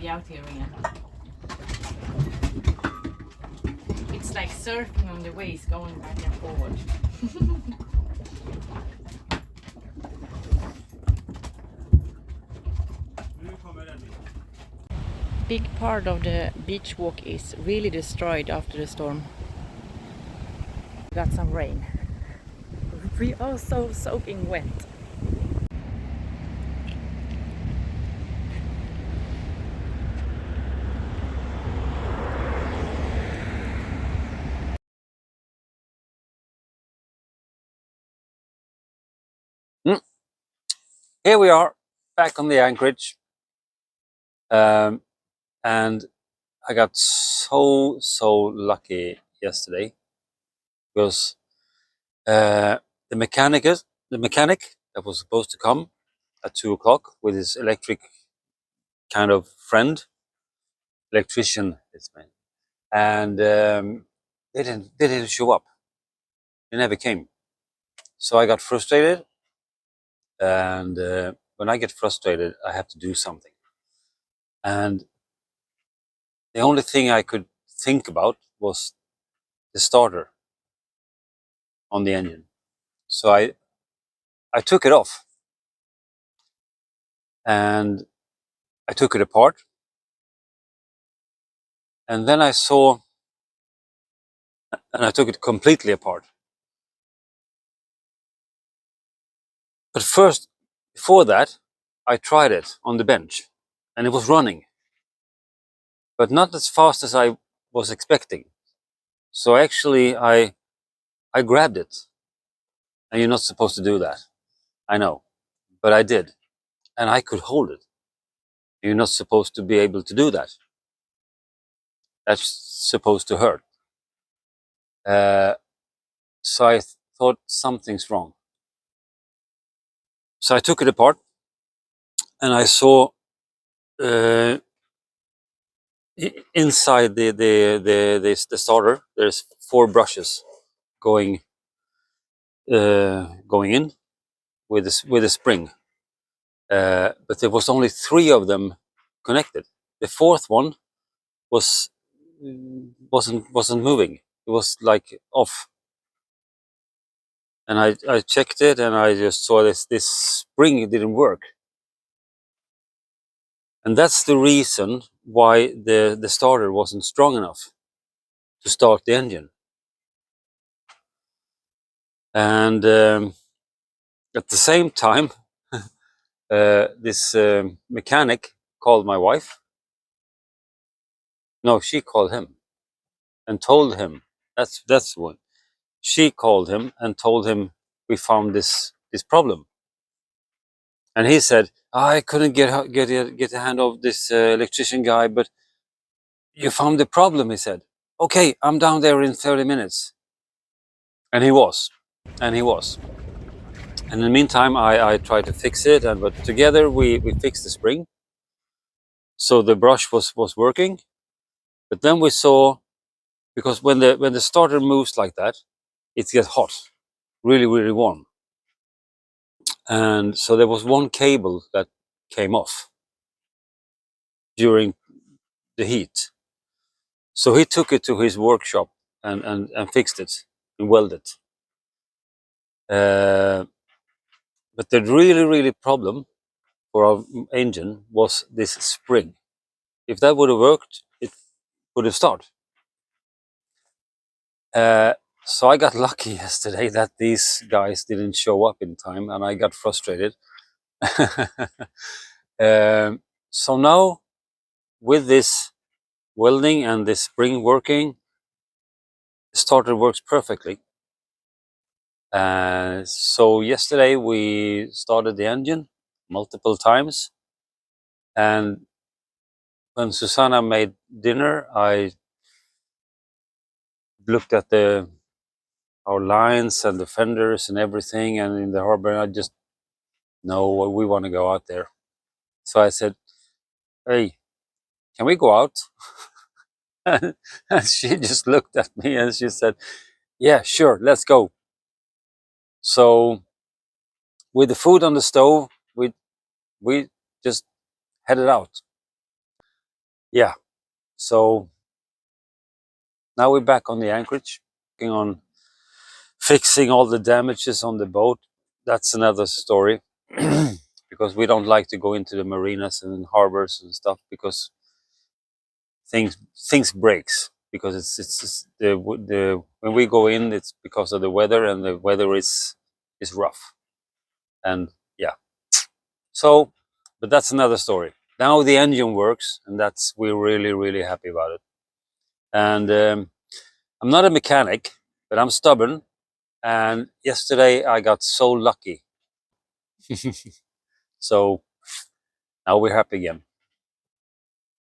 be out here again. It's like surfing on the waves, going back and forward. Big part of the beach walk is really destroyed after the storm. Got some rain. We are so soaking wet. Here we are, back on the anchorage, and I got so lucky yesterday because the mechanic that was supposed to come at 2 o'clock with his electric kind of friend, electrician, it's man, and they didn't show up. They never came. So I got frustrated, and when I get frustrated, I have to do something. And the only thing I could think about was the starter on the engine. So I took it off and I took it apart. And then I saw, and I took it completely apart. But first, before that, I tried it on the bench and it was running, but not as fast as I was expecting. So actually, I grabbed it, and you're not supposed to do that. I know, but I did, and I could hold it. You're not supposed to be able to do that. That's supposed to hurt. So I thought something's wrong. So I took it apart, and I saw uh, inside the starter. There's 4 brushes going in with a spring, but there was only 3 of them connected. The 4th one was wasn't moving. It was like off. And I checked it, and I just saw this spring didn't work. And that's the reason why the starter wasn't strong enough to start the engine. And at the same time, this mechanic called my wife. No, she called him and told him. That's one. She called him and told him we found this problem. And he said, I couldn't get a hand of this electrician guy, but you found the problem, he said. Okay, I'm down there in 30 minutes. And he was. And he was. And in the meantime, I tried to fix it, but together we fixed the spring. So the brush was working. But then we saw, because when the starter moves like that, it gets hot, really, really warm. And so there was one cable that came off during the heat. So he took it to his workshop and fixed it and welded it. But the really problem for our engine was this spring. If that would have worked, it would have started. So I got lucky yesterday that these guys didn't show up in time, and I got frustrated. So now, with this welding and this spring working, the starter works perfectly. So yesterday we started the engine multiple times, and when Susanna made dinner, I looked at our lines and the fenders and everything, and in the harbor, I just no, we want to go out there. So I said, "Hey, can we go out?" And she just looked at me and she said, "Yeah, sure, let's go." So with the food on the stove, we just headed out. yeah, so now we're back on the anchorage, working on fixing all the damages on the boat. That's another story. Because we don't like to go into the marinas and harbors and stuff, because things breaks, because it's the when we go in, it's because of the weather, and the weather is rough. And yeah, so, but that's another story. Now the engine works, and that's we're really happy about it. And I'm not a mechanic, but I'm stubborn. And yesterday I got so lucky. So now we're happy again.